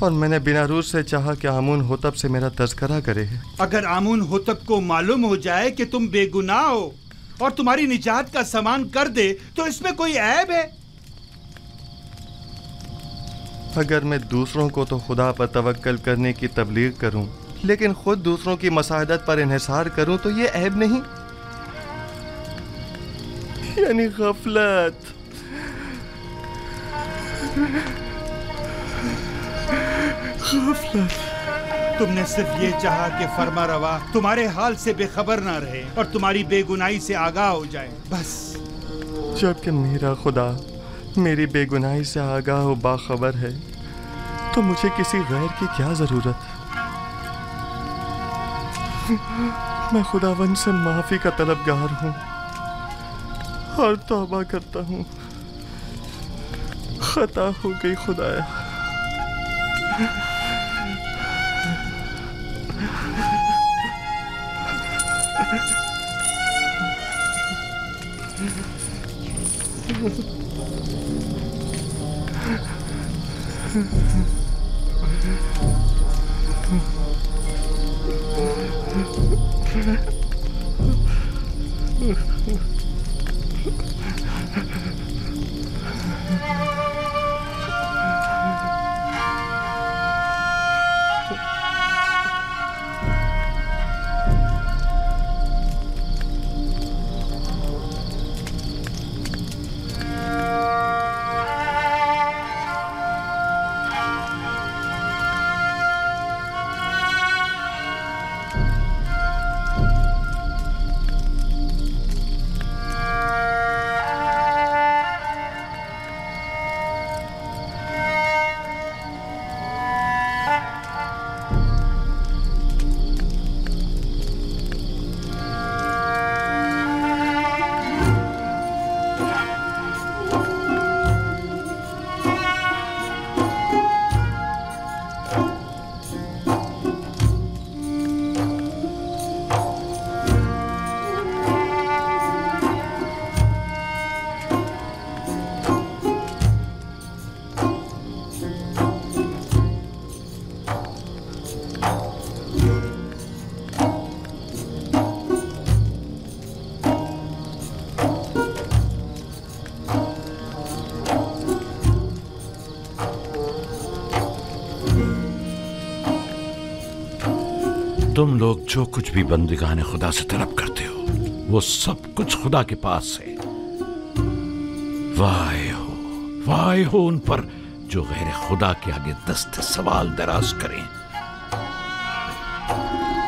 और मैंने बिना रूज से चाहा कि आमून होतब से मेरा तज़किरा करे। अगर आमून होतब को मालूम हो जाए कि तुम बेगुनाह हो और तुम्हारी निजात का सामान कर दे तो इसमें कोई ऐब है? अगर मैं दूसरों को तो खुदा पर तवक्कल करने की तबलीग करूं, लेकिन खुद दूसरों की मसादत पर इन्हिसार करूं तो ये ऐब नहीं, यानी गफलत। तुमने सिर्फ ये चाहा कि फरमा रवा तुम्हारे हाल से बेखबर ना रहे और तुम्हारी बेगुनाही से आगाह हो जाए, बस। जबकि मेरा खुदा मेरी बेगुनाही से आगाह और बाखबर है तो मुझे किसी गैर की क्या जरूरत। मैं खुदावंद से माफी का तलबगार हूँ और तौबा करता हूँ, खता हो गई खुदाया। तुम लोग जो कुछ भी बंदिगाने खुदा से तलब करते हो वो सब कुछ खुदा के पास है। वाह हो उन पर जो गैर खुदा के आगे दस्त सवाल दराज करें।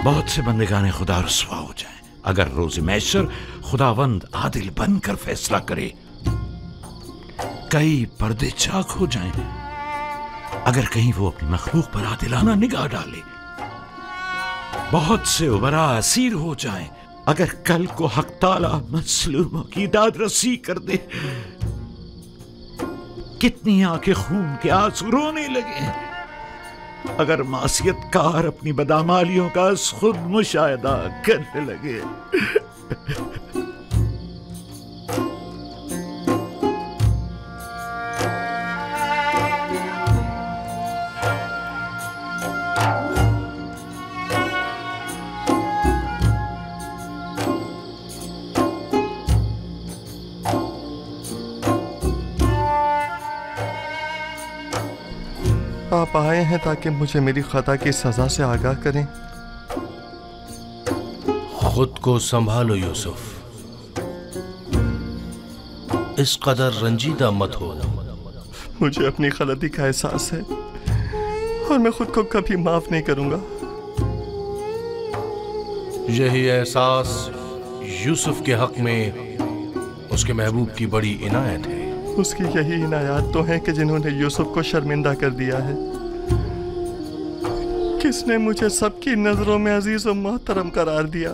बहुत से बंदिगाने खुदा रुस्वा हो जाएं अगर रोज़ महशर खुदावंद आदिल बनकर फैसला करे। कई पर्दे चाक हो जाएं अगर कहीं वो अपनी मखलूक पर आदिलाना निगाह डाले। बहुत से उबरा असीर हो जाएं अगर कल को हक ताला मजलूमों की दाद रसी कर दे। कितनी आंखें खून के आंसू रोने लगे अगर मासियतकार अपनी बदामालियों का खुद मुशाहिदा करने लगे। आप आए हैं ताकि मुझे मेरी खता की सजा से आगाह करें। खुद को संभालो यूसुफ, इस कदर रंजीदा मत हो। मुझे अपनी गलती का एहसास है और मैं खुद को कभी माफ नहीं करूंगा। यही एहसास यूसुफ के हक में उसके महबूब की बड़ी इनायत है। उसकी यही इनायत तो है कि जिन्होंने यूसुफ को शर्मिंदा कर दिया है। किसने मुझे सबकी नजरों में अजीज और मोहतरम करार दिया?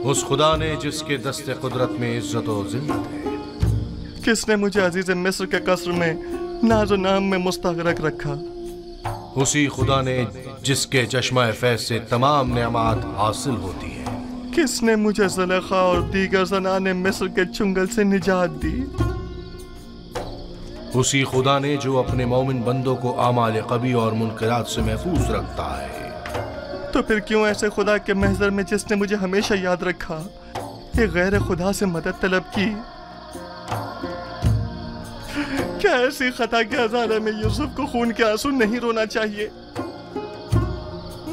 उस खुदा ने जिसके दस्ते कुदरत में इज्जत और जिल्लत है। किसने मुझे अजीज मिस्र के कसर में नाजो नाम में मुस्तगरक रखा? उसी खुदा ने जिसके चश्मा फैज से तमाम नेमत हासिल होती है। किसने मुझे ज़ुलेखा और दीगर ज़नाने मिस्र के चुंगल से निजात दी? उसी खुदा ने जो अपने मोमिन बंदों को आमाल कबी और मुनकरात से महफूज रखता है। तो फिर क्यों ऐसे खुदा के महज़र में जिसने मुझे हमेशा याद रखा, एक गैर खुदा से मदद तलब की? क्या ऐसी खता के हज़ारे में यूसुफ को खून के आंसू नहीं रोना चाहिए?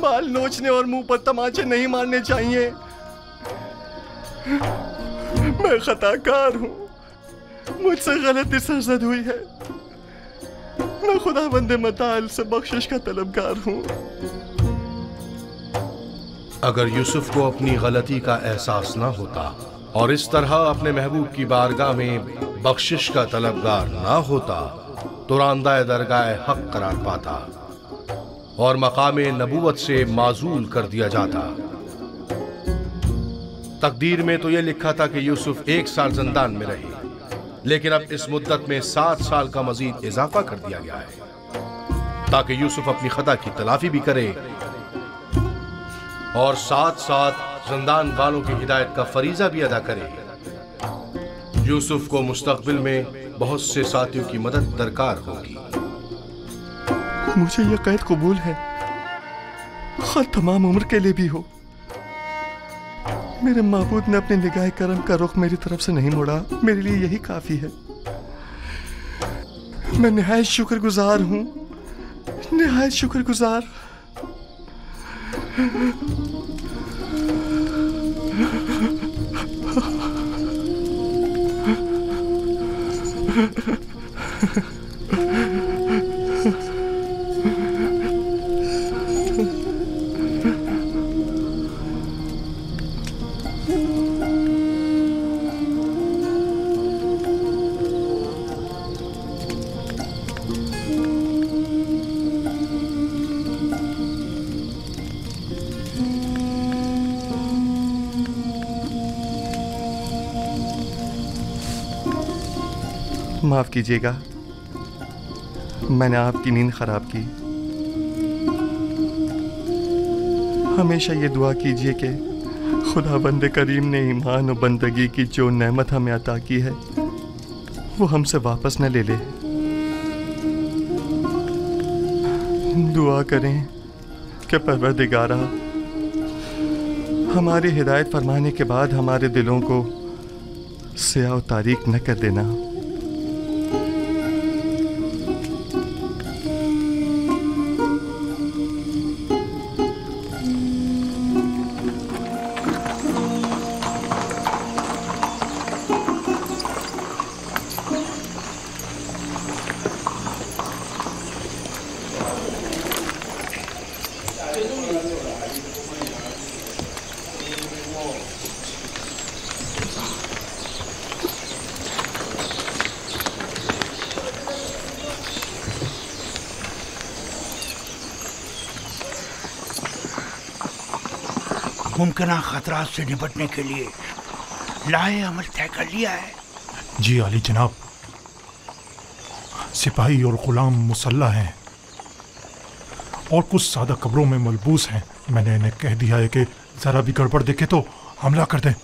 बाल नोचने और मुंह पर तमाचे नहीं मारने चाहिए? मैं खताकार हूँ, मुझसे गलती सरजद हुई है। मैं खुदावंद मताल से बख्शिश का तलबगार हूँ। अगर यूसुफ को अपनी गलती का एहसास ना होता और इस तरह अपने महबूब की बारगाह में बख्शिश का तलबगार ना होता तो रांदाए दरगाह हक करार पाता और मकामे नबूवत से माजूल कर दिया जाता। तकदीर में तो यह लिखा था कि यूसुफ 1 साल जिंदान में रहे, लेकिन अब इस मुद्दत में 7 साल का मजीद इजाफा कर दिया गया है ताकि यूसुफ अपनी खता की तलाफी भी करे और साथ साथ जिंदान वालों की हिदायत का फरीजा भी अदा करे। यूसुफ को मुस्तकबिल में बहुत से साथियों की मदद दरकार होगी। मुझे यह कैद कबूल है, खैर तमाम उम्र के लिए भी हो। मेरे माबूद ने अपने निगाह करम का रुख मेरी तरफ से नहीं मोड़ा, मेरे लिए यही काफी है। मैं निहायत शुक्रगुजार हूँ, निहायत शुक्रगुजार। माफ कीजिएगा, मैंने आपकी नींद खराब की। हमेशा ये दुआ कीजिए कि खुदाबंद करीम ने ईमान और बंदगी की जो नेमत हमें अता की है वो हमसे वापस न ले ले। दुआ करें कि परवरदिगारा हमारी हिदायत फरमाने के बाद हमारे दिलों को स्याह तारीक न कर देना। मुमकिन खतरात से निपटने के लिए लाए अमल तय कर लिया है। जी आली जनाब, सिपाही और गुलाम मुसल्ला हैं और कुछ सादा कब्रों में मलबूस हैं। मैंने इन्हें कह दिया है कि जरा भी गड़बड़ देखे तो हमला कर दें।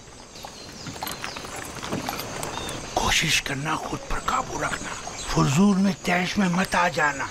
कोशिश करना खुद पर काबू रखना, फजूल में तैश में मत आ जाना।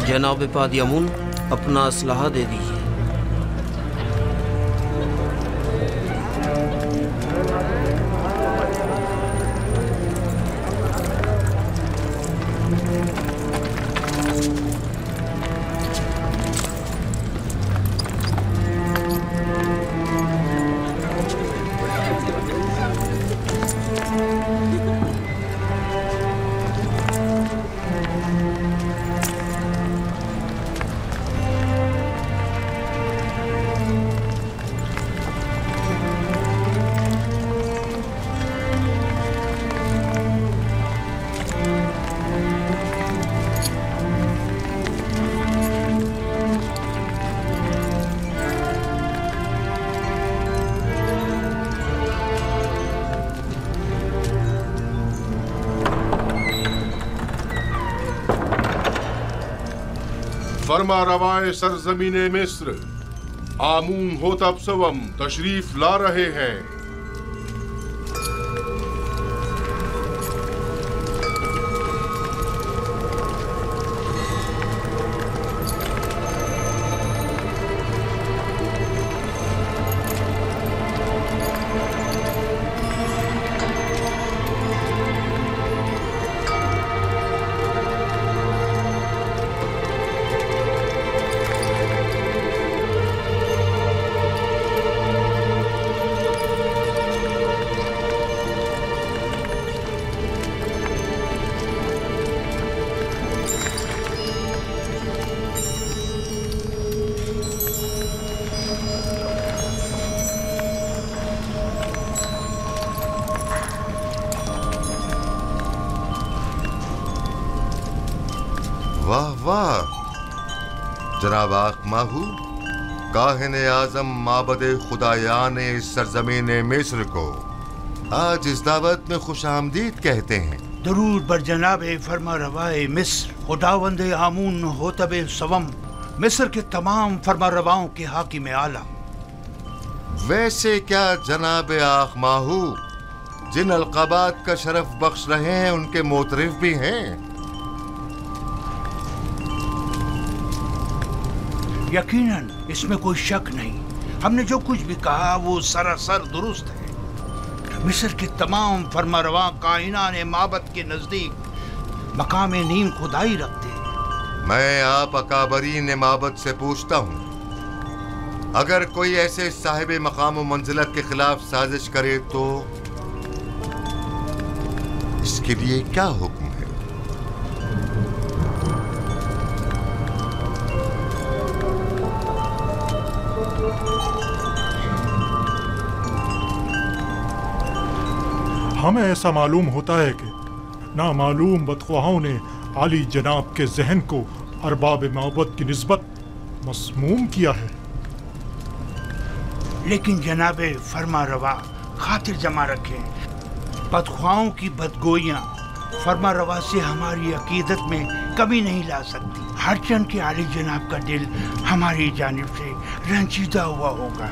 जनाब पादियामुन, अपना असलहा दे दीजिए। फरमा रवाए सरजमीने मिस्र आमून होतब सवम तशरीफ ला रहे हैं। वाह वाह जनाब आखमाहू, काहिने आजम माबदे खुदायान सरजमीन मिस्र को आज इस दावत में खुशामदीद कहते हैं। दरूद बर जनाब फरमा रवाए मिस्र खुदावंद आमून होतब सवम मिस्र के तमाम फरमा रवाओं के हाकिम आला। वैसे क्या जनाब आखमाहू जिन अलकाबात का शरफ बख्श रहे हैं उनके मोतरिफ भी हैं? यकीनन इसमें कोई शक नहीं। हमने जो कुछ भी कहा वो सरासर दुरुस्त है। मिस्र के तमाम फरमारवा कायनात माबद के नजदीक मकाम नीम खुदाई रखते हैं। मैं आप अकाबरीन माबद से पूछता हूँ, अगर कोई ऐसे साहिब मकाम व मंजिलत के खिलाफ साजिश करे तो इसके लिए क्या हुक्म है? हमें ऐसा मालूम होता है कि नामालूम बदख्वाहों ने आली जनाब के जहन को अरबाब माबद की निस्बत मसमूम किया है। लेकिन जनाब फरमा रवा खातिर जमा रखें, बदख्वाहों की बदगोइयाँ फरमा रवा से हमारी अकीदत में कमी नहीं ला सकती। हर चंद के आली जनाब का दिल हमारी जानिब से रंजीदा हुआ होगा।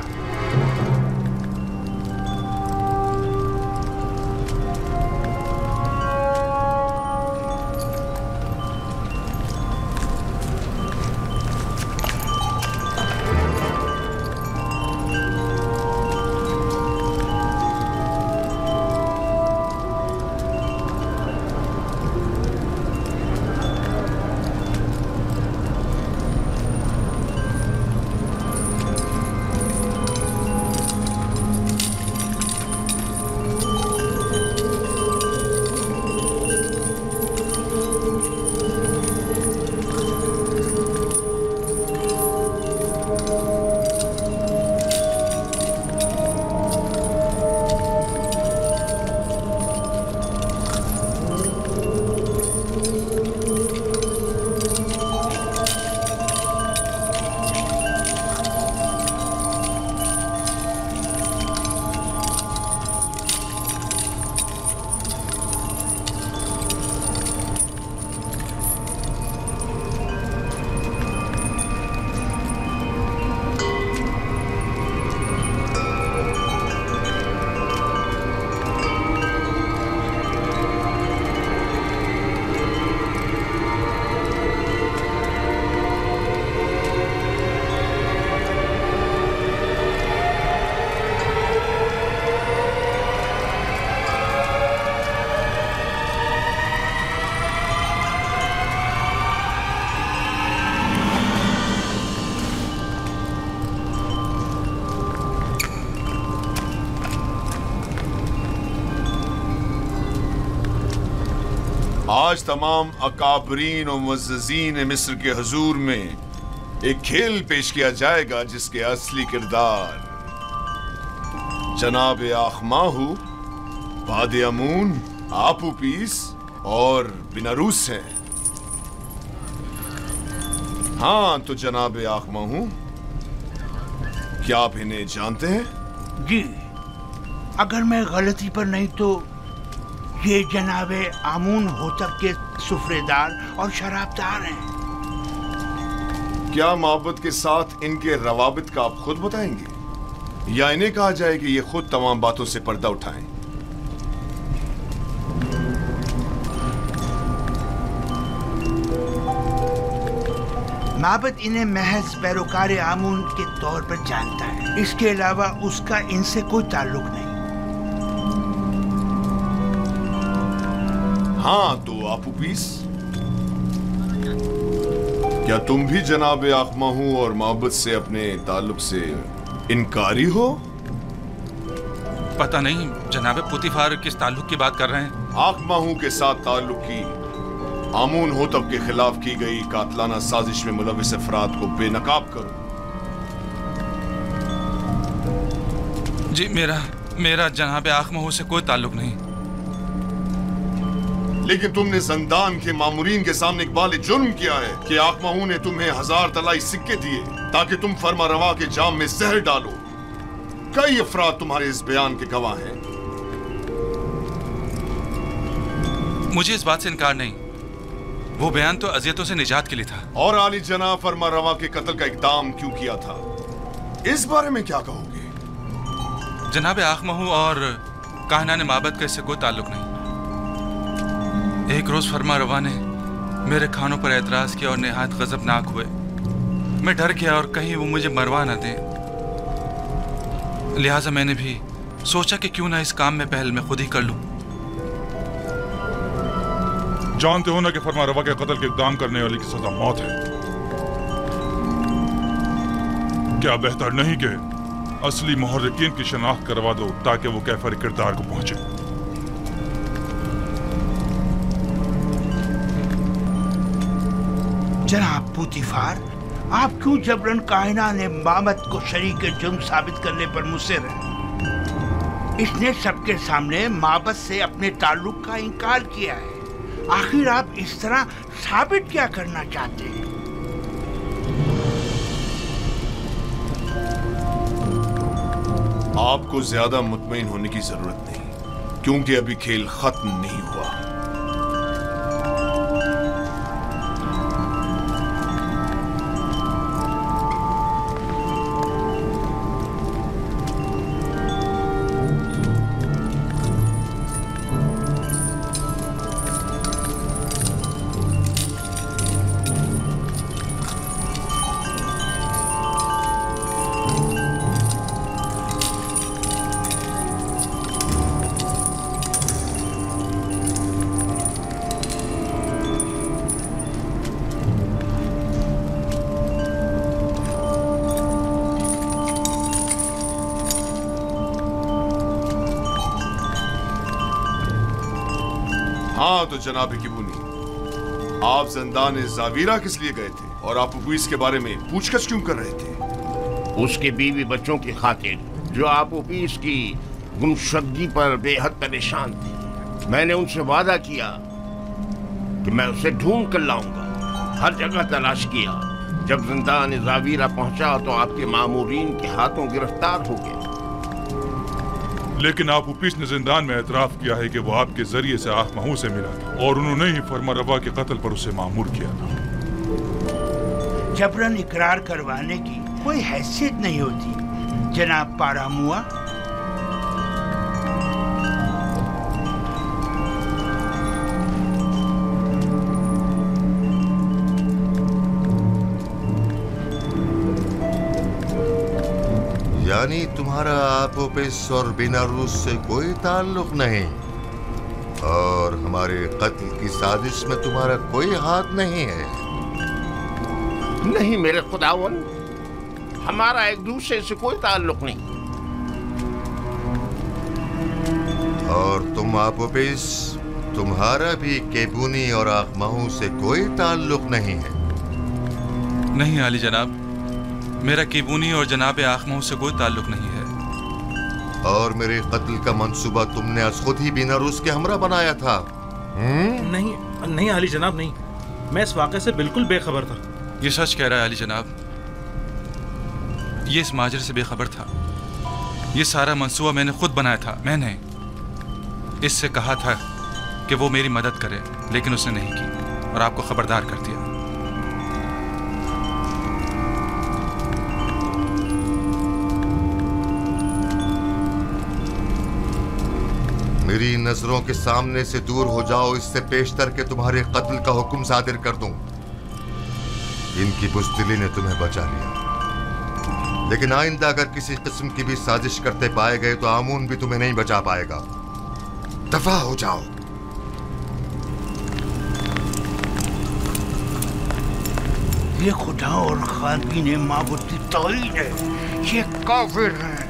आज तमाम अकाबरीन और मुअज़्ज़ज़ीन मिस्र के हुजूर में एक खेल पेश किया जाएगा जिसके असली किरदार जनाब आखमाहू, वादे अमून, आपूपीस और बिनारूस हैं। हाँ तो जनाब आखमाहू, क्या आप इन्हें जानते हैं? जी, अगर मैं गलती पर नहीं तो ये जनाबे आमून होतब के सुफरेदार और शराबदार हैं। क्या मोहब्बत के साथ इनके रवाबित का आप खुद बताएंगे या इन्हें कहा जाए कि ये खुद तमाम बातों से पर्दा उठाएं? माबद इन्हें महज पैरोकार आमून के तौर पर जानता है, इसके अलावा उसका इनसे कोई ताल्लुक नहीं। हाँ तो आपू पीस, क्या तुम भी जनाब आखमाहू और मोहब्बत से अपने ताल्लुक से इनकारी हो? पता नहीं जनाब पुतिफार किस ताल्लुक की बात कर रहे हैं। आखमाहू के साथ ताल्लुक की आमून होतब के खिलाफ की गई कातलाना साजिश में मुलविस अफराद को बेनकाब करो। जी मेरा जनाब आखमाहू से कोई ताल्लुक नहीं। लेकिन तुमने जंदान के मामूरीन के सामने इकबाल जुर्म किया है कि आखमाहू ने तुम्हें 1000 तलाई सिक्के दिए ताकि तुम फरमा रवा के जाम में जहर डालो। कई अफराद तुम्हारे इस बयान के गवाह हैं। मुझे इस बात से इनकार नहीं, वो बयान तो अजियतों से निजात के लिए था। और आली जनाब फरमा रवा के कत्ल का इकदाम क्यों किया था, इस बारे में क्या कहोगे? जनाब आखमाहू और काहनान माबद का इससे कोई ताल्लुक नहीं। एक रोज फरमा रवा ने मेरे खानों पर एतराज किया और निहायत गजबनाक हुए। मैं डर गया और कहीं वो मुझे मरवा न दें, लिहाजा मैंने भी सोचा कि क्यों ना इस काम में पहल मैं खुद ही कर लूं। जानते हो ना कि फरमा रवा के कत्ल के इक़दाम करने वाले की सजा मौत है। क्या बेहतर नहीं कि असली मुहर्रिकीन की शनाख्त करवा दो ताकि वो कैफर किरदार को पहुंचे? जनाब पुतिफार, आप क्यों जबरन कायना ने मामद को शरीक जुर्म साबित करने पर मुसर हैं? इसने सबके सामने माबद से अपने ताल्लुक का इनकार किया है। आखिर आप इस तरह साबित क्या करना चाहते हैं? आपको ज्यादा मुतमईन होने की जरूरत नहीं, क्योंकि अभी खेल खत्म नहीं हुआ। हाँ तो जनाब किबूनी, आप ज़ंदान ज़ावीरा किस लिए गए थे और आप इसके बारे में पूछताछ क्यों कर रहे थे? उसके बीवी बच्चों की खातिर जो आप की गुमशुदगी पर बेहद परेशान थे। मैंने उनसे वादा किया कि मैं उसे ढूंढ कर लाऊंगा। हर जगह तलाश किया। जब ज़ंदान ज़ावीरा पहुंचा तो आपके मामूरीन के हाथों गिरफ्तार हो गया। लेकिन आप उपीस ने जिंदान में एतराफ किया है कि वो आपके जरिए से आखमाहू से मिला था और उन्होंने ही फरमा रवा के कत्ल पर उसे मामूर किया था। जबरन इकरार करवाने की कोई हैसियत नहीं होती जनाब पारामुआ। यानी तुम्हारा आपोपिस और बिनारूस से कोई ताल्लुक नहीं और हमारे कत्ल की साजिश में तुम्हारा कोई हाथ नहीं है? नहीं मेरे खुदावन, हमारा एक दूसरे से कोई ताल्लुक नहीं। और तुम आपोपिस, तुम्हारा भी केबूनी और आखमाहू से कोई ताल्लुक नहीं है? नहीं आली जनाब, मेरा केबूनी और जनाब आखमाहू से कोई ताल्लुक नहीं है। और मेरे कत्ल का मंसूबा तुमने आज खुद ही बिनारूस के हमरा बनाया था? नहीं आली जनाब, नहीं। मैं इस वाक़े से बिल्कुल बेखबर था। ये सच कह रहा है आली जनाब, ये इस माजरे से बेखबर था। ये सारा मंसूबा मैंने खुद बनाया था। मैंने इससे कहा था कि वो मेरी मदद करे, लेकिन उसने नहीं की और आपको खबरदार कर दिया। मेरी नजरों के सामने से दूर हो जाओ, इससे पेशतर के तुम्हारे कत्ल का हुक्म सादिर कर दूं। इनकी बुज़दिली ने तुम्हें बचा लिया, लेकिन आइंदा अगर किसी किस्म की भी साजिश करते पाए गए तो आमून भी तुम्हें नहीं बचा पाएगा। दफा हो जाओ। ये खुदा और खादीन माबूद की तौहीन है। ये काफिर हैं,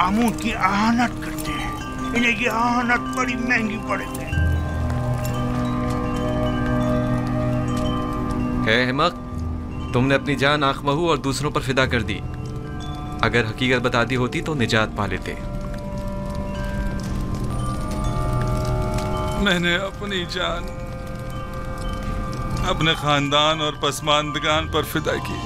आमून की आहानत करते हैं। इन्हें ये आहानत बड़ी महंगी पड़ेगी। है हिम्मत, तुमने अपनी जान आखमहू और दूसरों पर फिदा कर दी। अगर हकीकत बता दी होती तो निजात पा लेते। मैंने अपनी जान अपने खानदान और पसमानदगान पर फिदा की।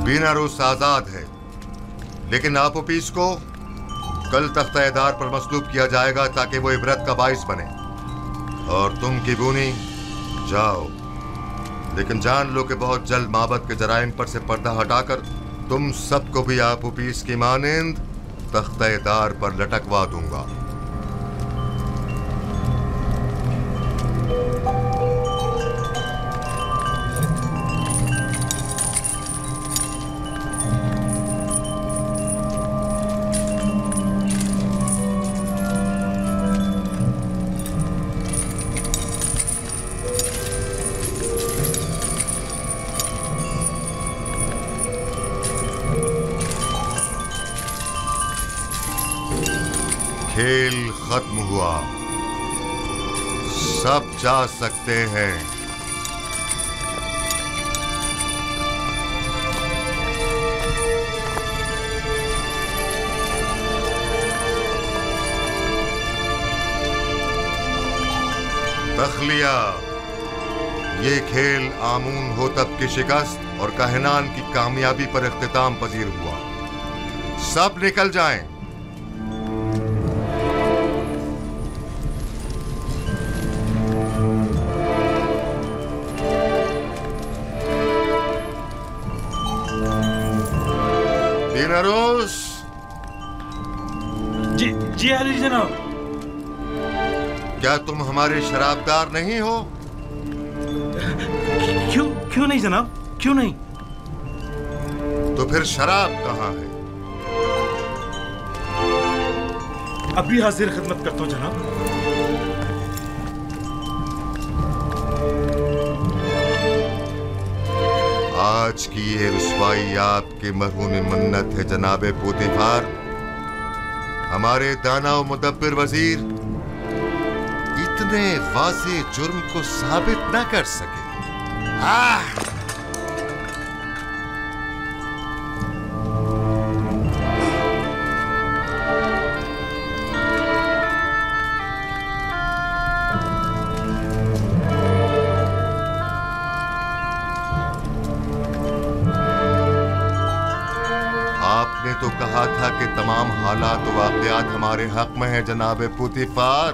बीनारूस आजाद है, लेकिन आपोपीस को कल तख्ता-ए-दार पर मसलूब किया जाएगा ताकि वो इबरत का बाइस बने। और तुम किबूनी जाओ, लेकिन जान लो कि बहुत जल्द माबद के जराइम पर से पर्दा हटाकर तुम सबको भी आपोपीस की मानिंद तख्ता-ए-दार पर लटकवा दूंगा। खेल खत्म हुआ, सब जा सकते हैं। तखलिया, ये खेल आमून होतब की शिकस्त और कहनान की कामयाबी पर इख्तिताम पजीर हुआ। सब निकल जाएं। बीनारूस। जी अली जनाब। क्या तुम हमारे शराबदार नहीं हो? क्यों नहीं जनाब, क्यों नहीं? तो फिर शराब कहाँ है? अभी हाजिर खिदमत करता हूँ जनाब। आज की ये रुसवाई आपके मरहूम मन्नत है जनाबे पोतीफार। हमारे दाना और मुदब्बिर वजीर इतने वाज़े जुर्म को साबित न कर सके। आपने तो कहा था कि तमाम हालात व वाक़यात हमारे हक में है जनाबे पोतीफार।